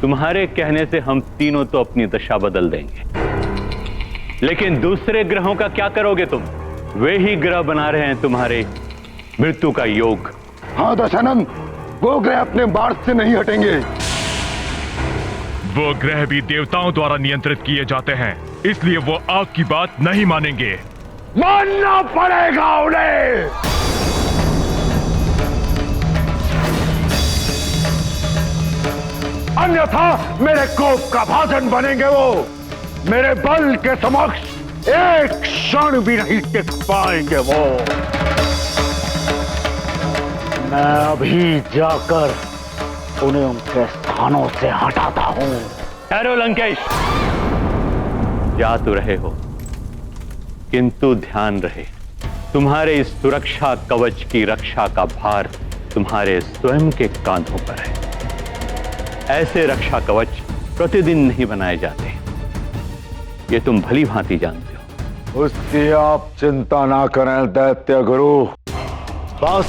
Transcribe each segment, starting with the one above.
तुम्हारे कहने से हम तीनों तो अपनी दशा बदल देंगे, लेकिन दूसरे ग्रहों का क्या करोगे तुम? वे ही ग्रह बना रहे हैं तुम्हारे मृत्यु का योग। हाँ दशानंद, वो ग्रह अपने मार्ग से नहीं हटेंगे। वो ग्रह भी देवताओं द्वारा नियंत्रित किए जाते हैं, इसलिए वो आग की बात नहीं मानेंगे। मानना पड़ेगा उन्हें। अन्यथा मेरे कोप का भाजन बनेंगे वो। मेरे बल के समक्ष एक क्षण भी नहीं टिक पाएंगे वो। मैं अभी जाकर उन्हें उनके स्थानों से हटाता हूं। ठहरो लंकेश, जा तो रहे हो, किंतु ध्यान रहे तुम्हारे इस सुरक्षा कवच की रक्षा का भार तुम्हारे स्वयं के कांधों पर है। ऐसे रक्षा कवच प्रतिदिन नहीं बनाए जाते, ये तुम भली भांति जानते हो। उसकी आप चिंता ना करें दैत्य गुरु। बस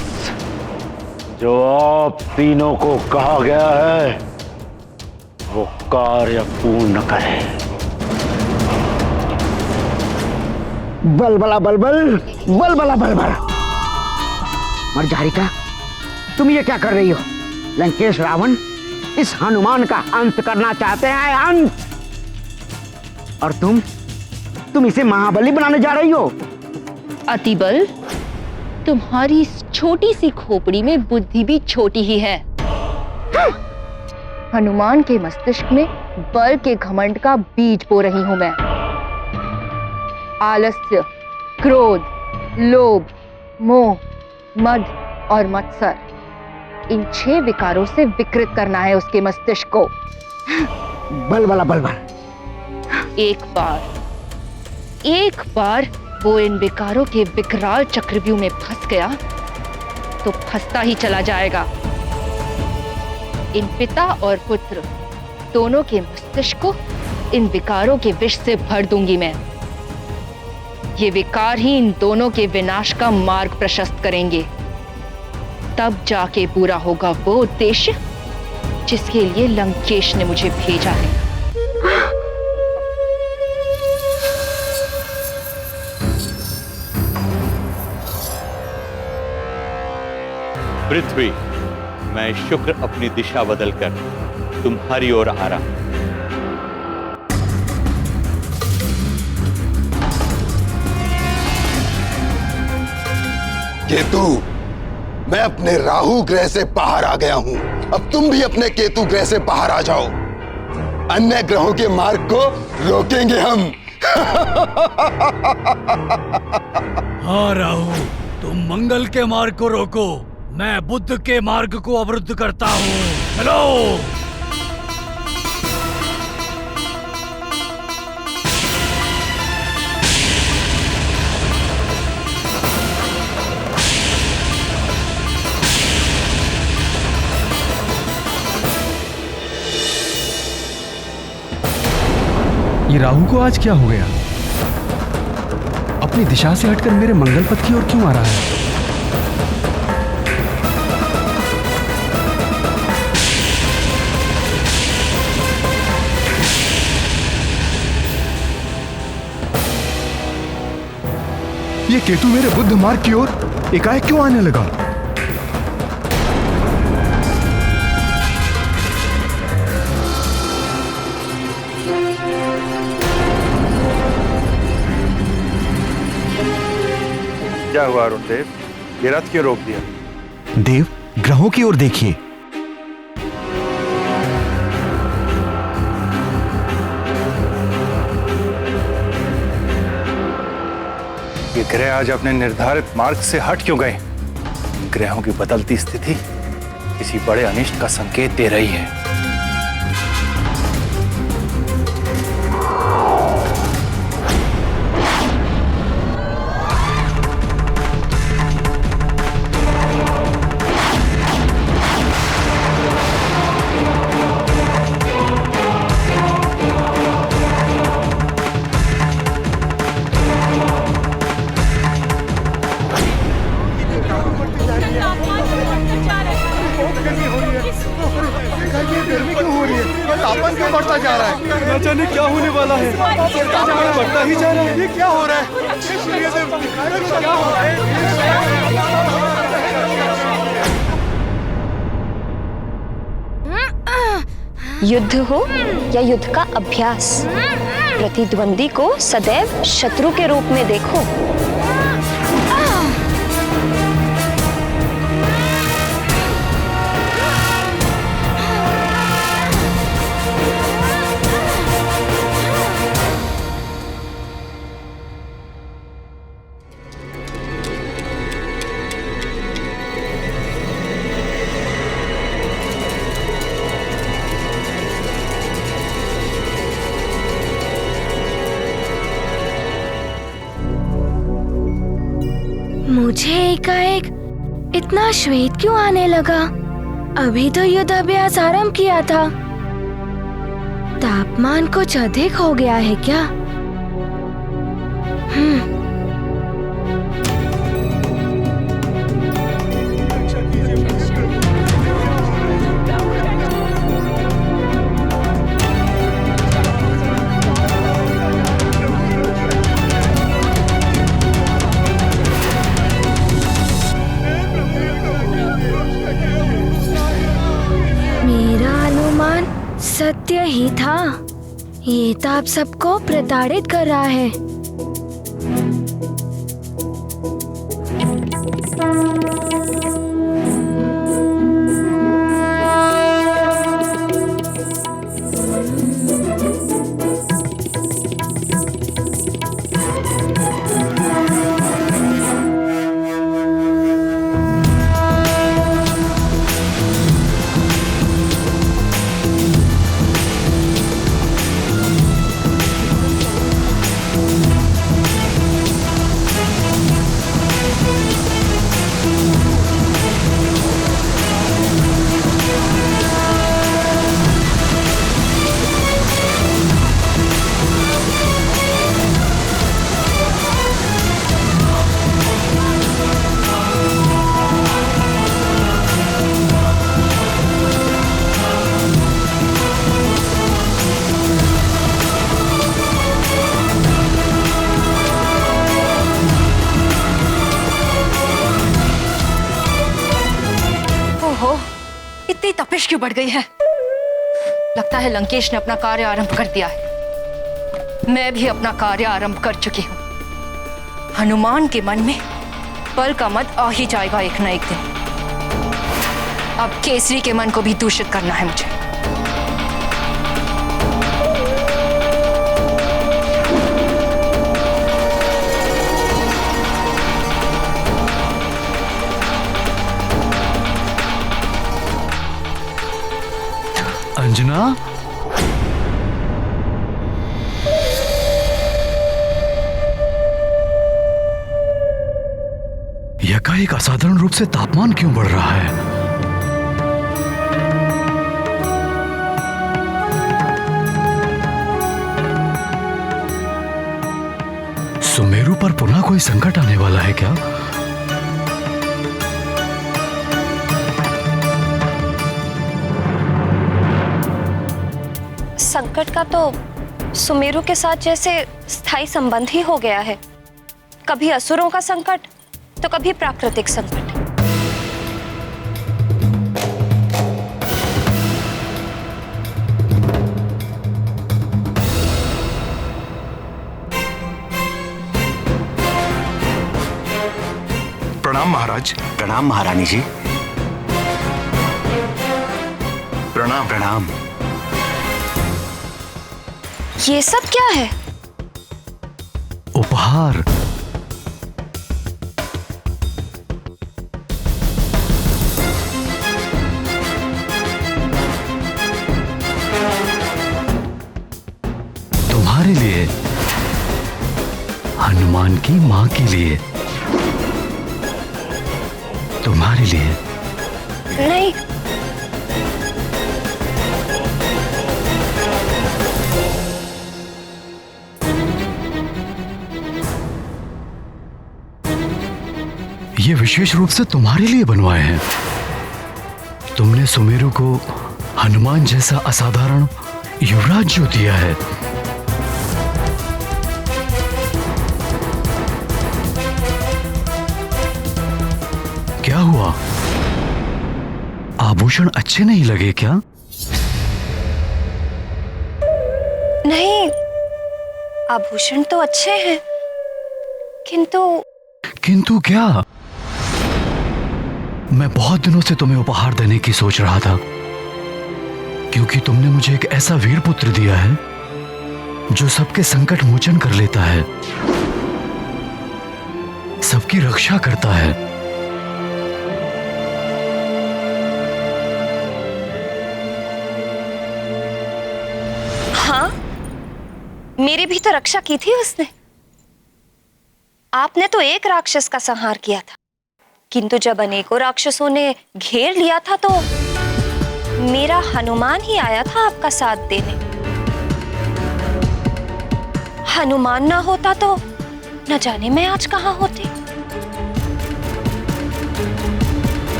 जो आप तीनों को कहा गया है वो कार्य पूर्ण करें। बलबला बलबल, बलबला बलबल। मर्जारिका, तुम ये क्या कर रही हो? लंकेश रावण इस हनुमान का अंत करना चाहते हैं, अंत। और तुम इसे महाबली बनाने जा रही हो। अतिबल, तुम्हारी इस छोटी सी खोपड़ी में बुद्धि भी छोटी ही है। हनुमान के मस्तिष्क में बल के घमंड का बीज बो रही हूं मैं। आलस्य, क्रोध, लोभ, मोह, मद और मत्सर, इन 6 विकारों से विकृत करना है उसके मस्तिष्क को। बलबला बलबल। एक बार वो इन विकारों के विकराल चक्रव्यूह में फंस गया तो फंसता ही चला जाएगा। इन पिता और पुत्र दोनों के मस्तिष्क को इन विकारों के विष से भर दूंगी मैं। ये विकार ही इन दोनों के विनाश का मार्ग प्रशस्त करेंगे। तब जाके पूरा होगा वो उद्देश्य जिसके लिए लंकेश ने मुझे भेजा है। पृथ्वी, मैं शुक्र अपनी दिशा बदलकर तुम्हारी ओर आ रहा हूं। केतु, मैं अपने राहु ग्रह से बाहर आ गया हूं। अब तुम भी अपने केतु ग्रह से बाहर आ जाओ। अन्य ग्रहों के मार्ग को रोकेंगे हम। हाँ राहु, तुम मंगल के मार्ग को रोको, मैं बुद्ध के मार्ग को अवरुद्ध करता हूँ। हेलो। ये राहु को आज क्या हो गया? अपनी दिशा से हटकर मेरे मंगल पथ की ओर क्यों आ रहा है? ये केतु मेरे बुद्ध मार्ग की ओर एकाएक क्यों आने लगा? क्या हुआ अरुण देव? ये रथ क्यों रोक दिया? देव, ग्रहों की ओर देखिए। ये ग्रह आज अपने निर्धारित मार्ग से हट क्यों गए? ग्रहों की बदलती स्थिति किसी बड़े अनिष्ट का संकेत दे रही है। तापमान क्यों बढ़ता जा रहा है? न जाने क्या होने वाला है। तापमान बढ़ता ही जा रहा है। ये क्या हो रहा है? क्या हो रहा है? युद्ध हो या युद्ध का अभ्यास, प्रतिद्वंदी को सदैव शत्रु के रूप में देखो। मुझे एकाएक इतना श्वेत क्यों आने लगा? अभी तो युद्ध अभ्यास आरंभ किया था। तापमान कुछ अधिक हो गया है क्या? सत्य ही था। ये तो आप सबको प्रताड़ित कर रहा है। तपिश क्यों बढ़ गई है? लगता है लंकेश ने अपना कार्य आरंभ कर दिया है। मैं भी अपना कार्य आरंभ कर चुकी हूं। हनुमान के मन में बल का मत आ ही जाएगा एक न एक दिन। अब केसरी के मन को भी दूषित करना है मुझे। अंजना, एकाएक असाधारण रूप से तापमान क्यों बढ़ रहा है? सुमेरु पर पुनः कोई संकट आने वाला है क्या? संकट का तो सुमेरु के साथ जैसे स्थायी संबंध ही हो गया है। कभी असुरों का संकट तो कभी प्राकृतिक संकट। प्रणाम महाराज। प्रणाम महारानी जी। प्रणाम। प्रणाम। ये सब क्या है? उपहार। तुम्हारे लिए, हनुमान की मां के लिए, तुम्हारे लिए। नहीं, ये विशेष रूप से तुम्हारे लिए बनवाए हैं। तुमने सुमेरु को हनुमान जैसा असाधारण युवराज जो दिया है। क्या हुआ? आभूषण अच्छे नहीं लगे क्या? नहीं, आभूषण तो अच्छे हैं, किंतु क्या? मैं बहुत दिनों से तुम्हें उपहार देने की सोच रहा था, क्योंकि तुमने मुझे एक ऐसा वीर पुत्र दिया है जो सबके संकट मोचन कर लेता है, सबकी रक्षा करता है। हाँ, मेरी भी तो रक्षा की थी उसने। आपने तो एक राक्षस का संहार किया था, किंतु जब अनेकों राक्षसों ने घेर लिया था तो मेरा हनुमान ही आया था आपका साथ देने। हनुमान ना होता तो न जाने मैं आज कहां होती।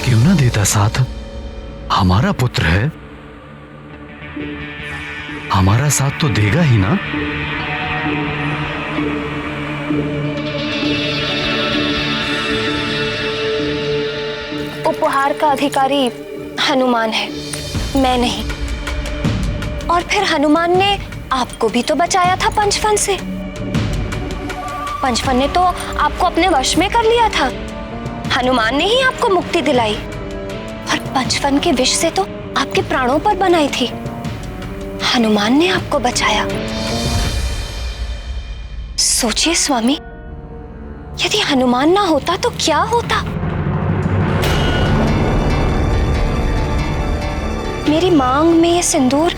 क्यों ना देता साथ? हमारा पुत्र है, हमारा साथ तो देगा ही ना। उपहार का अधिकारी हनुमान है, मैं नहीं। और फिर हनुमान ने आपको भी तो बचाया था पंचफन से। पंचफन ने तो आपको अपने वश में कर लिया था। हनुमान ने ही आपको मुक्ति दिलाई, और पंचफन के विष से तो आपके प्राणों पर बनाई थी। हनुमान ने आपको बचाया। सोचिए स्वामी, यदि हनुमान ना होता तो क्या होता। मेरी मांग में ये सिंदूर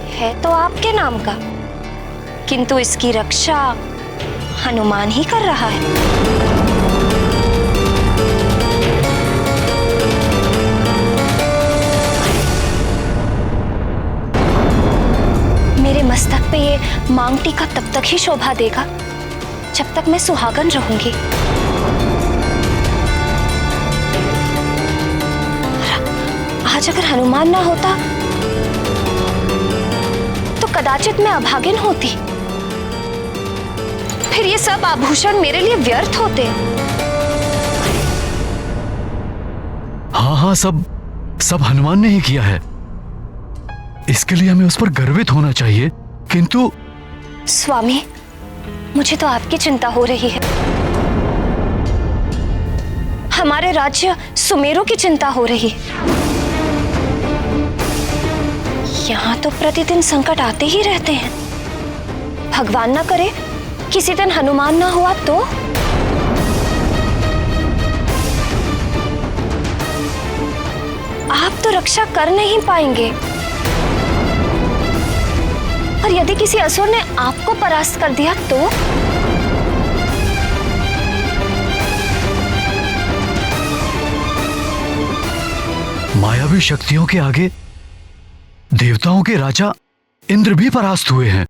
है तो आपके नाम का, किंतु इसकी रक्षा हनुमान ही कर रहा है। मेरे मस्तक पे ये मांग टीका तब तक ही शोभा देगा जब तक मैं सुहागन रहूंगी। आज अगर हनुमान ना होता तो कदाचित मैं अभागिन होती। फिर ये सब आभूषण मेरे लिए व्यर्थ होते। हाँ, सब हनुमान ने ही किया है। इसके लिए हमें उस पर गर्वित होना चाहिए। किंतु स्वामी, मुझे तो आपकी चिंता हो रही है। हमारे राज्य सुमेरु की चिंता हो रही है। यहाँ तो प्रतिदिन संकट आते ही रहते हैं। भगवान ना करे किसी दिन हनुमान ना हुआ तो। आप तो रक्षा कर नहीं पाएंगे, और यदि किसी असुर ने आपको परास्त कर दिया तो? मायावी शक्तियों के आगे देवताओं के राजा इंद्र भी परास्त हुए हैं।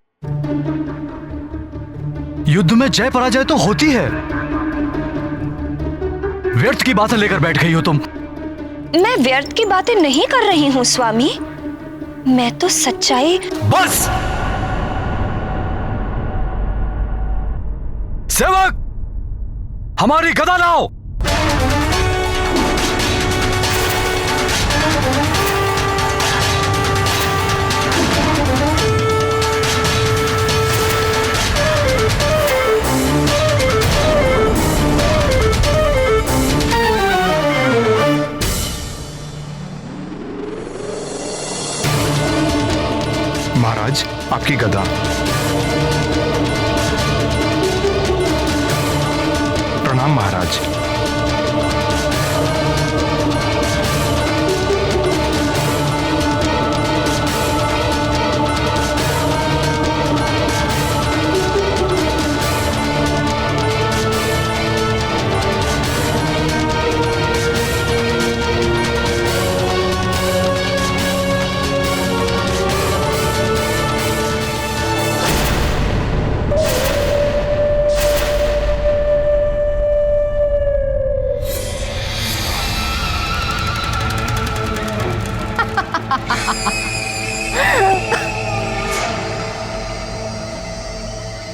युद्ध में जय पराजय तो होती है। व्यर्थ की बातें लेकर बैठ गई हो तुम। मैं व्यर्थ की बातें नहीं कर रही हूं स्वामी, मैं तो सच्चाई। बस सेवक, हमारी गदा लाओ। महाराज, आपकी गदा। प्रणाम महाराज।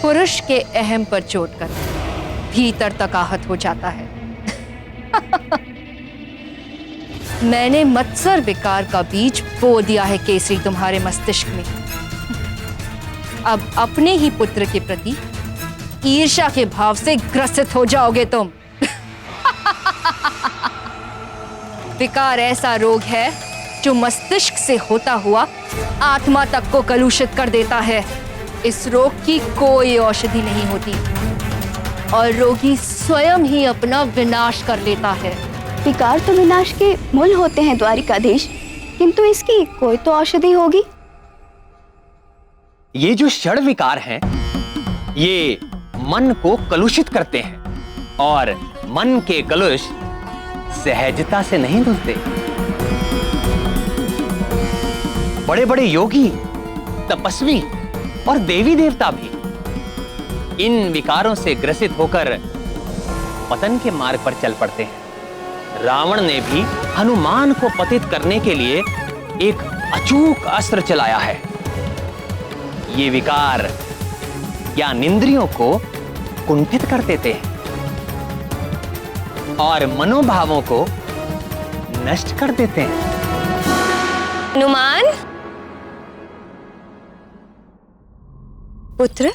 पुरुष के अहम पर चोट कर भीतर तक आहत हो जाता है। मैंने मत्सर विकार का बीज बो दिया है केसरी तुम्हारे मस्तिष्क में। अब अपने ही पुत्र के प्रति ईर्ष्या के भाव से ग्रसित हो जाओगे तुम। विकार ऐसा रोग है जो मस्तिष्क से होता हुआ आत्मा तक को कलुषित कर देता है। इस रोग की कोई औषधि नहीं होती और रोगी स्वयं ही अपना विनाश कर लेता है। विकार तो विनाश के मूल होते हैं द्वारिकाधीश, किंतु इसकी कोई तो औषधि होगी। ये जो षड विकार हैं, ये मन को कलुषित करते हैं और मन के कलुष सहजता से नहीं धुलते। बड़े बड़े योगी, तपस्वी और देवी देवता भी इन विकारों से ग्रसित होकर पतन के मार्ग पर चल पड़ते हैं। रावण ने भी हनुमान को पतित करने के लिए एक अचूक अस्त्र चलाया है। ये विकार ज्ञानेंद्रियों को कुंठित कर देते हैं और मनोभावों को नष्ट कर देते हैं। हनुमान पुत्र,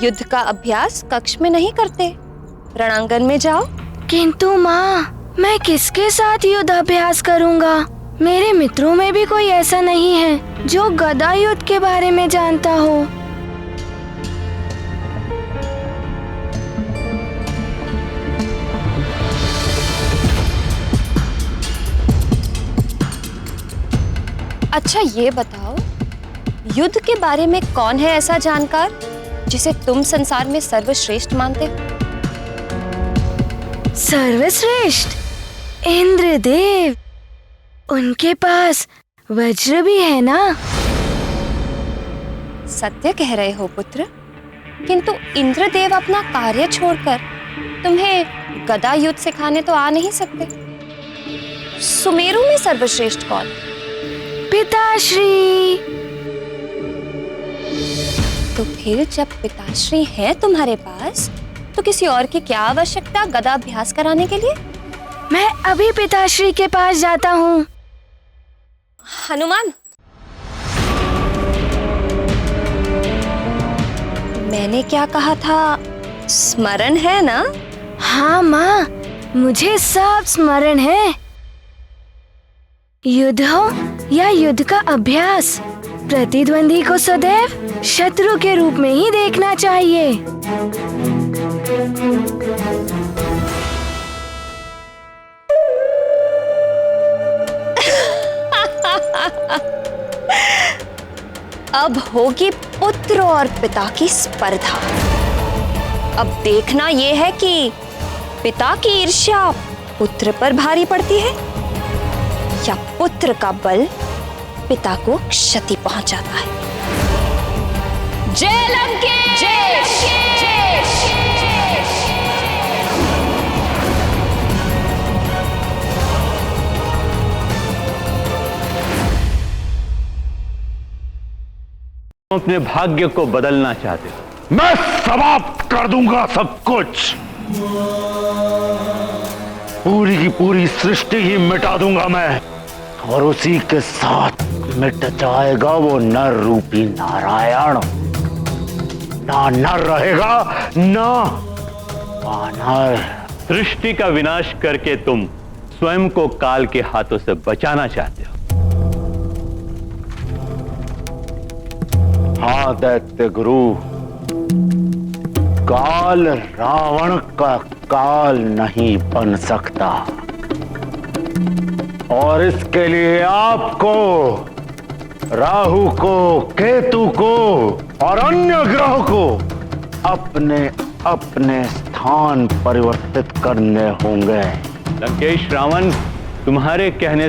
युद्ध का अभ्यास कक्ष में नहीं करते, रणांगन में जाओ। किंतु माँ, मैं किसके साथ युद्ध अभ्यास करूंगा? मेरे मित्रों में भी कोई ऐसा नहीं है जो गदा युद्ध के बारे में जानता हो। अच्छा ये बताओ, युद्ध के बारे में कौन है ऐसा जानकार जिसे तुम संसार में सर्वश्रेष्ठ मानते हो? सर्वश्रेष्ठ? इंद्रदेव। उनके पास वज्र भी है ना? सत्य कह रहे हो पुत्र, किंतु इंद्रदेव अपना कार्य छोड़कर तुम्हें गदा युद्ध सिखाने तो आ नहीं सकते। सुमेरु में सर्वश्रेष्ठ कौन? पिताश्री। तो फिर जब पिताश्री है तुम्हारे पास, तो किसी और की क्या आवश्यकता गदा अभ्यास कराने के लिए? मैं अभी पिताश्री के पास जाता हूँ। हनुमान, मैंने क्या कहा था, स्मरण है ना? हाँ माँ, मुझे सब स्मरण है। युद्ध हो या युद्ध का अभ्यास, प्रतिद्वंदी को सदैव शत्रु के रूप में ही देखना चाहिए। अब होगी पुत्र और पिता की स्पर्धा। अब देखना यह है कि पिता की ईर्ष्या पुत्र पर भारी पड़ती है या पुत्र का बल पिता को क्षति पहुंचाता है। जय लंकेश! तुम अपने भाग्य को बदलना चाहते हो। मैं समाप्त कर दूंगा सब कुछ। पूरी की पूरी सृष्टि ही मिटा दूंगा मैं, और उसी के साथ मिट जाएगा वो नर रूपी नारायण। ना नर रहेगा ना वानर। सृष्टि का विनाश करके तुम स्वयं को काल के हाथों से बचाना चाहते हो। हाँ दैत्य गुरु, काल रावण का काल नहीं बन सकता, और इसके लिए आपको, राहु को, केतु को और अन्य ग्रह को अपने अपने स्थान परिवर्तित करने होंगे। लंकेश रावण, तुम्हारे कहने